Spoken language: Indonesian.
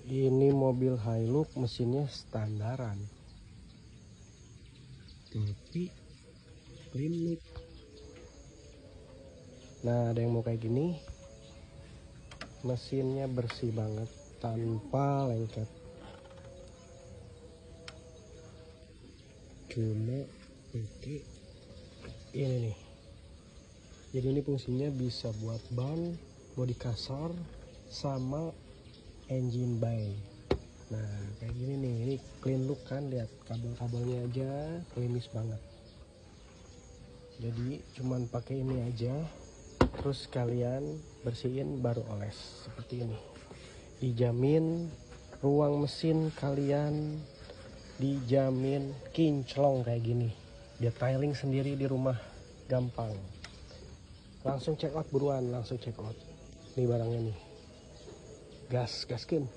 Ini mobil Hilux mesinnya standaran, tapi clean look. Nah, ada yang mau kayak gini, mesinnya bersih banget tanpa lengket, cuma pakai ini nih. Jadi ini fungsinya bisa buat ban, bodi kasar, sama engine bay. Nah kayak gini nih, ini clean look kan, lihat kabel-kabelnya aja klinis banget. Jadi cuman pakai ini aja, terus kalian bersihin baru oles seperti ini. Dijamin ruang mesin kalian dijamin kinclong kayak gini. Detailing sendiri di rumah gampang. Langsung check out buruan, langsung check out. Nih barangnya nih. Gaskin.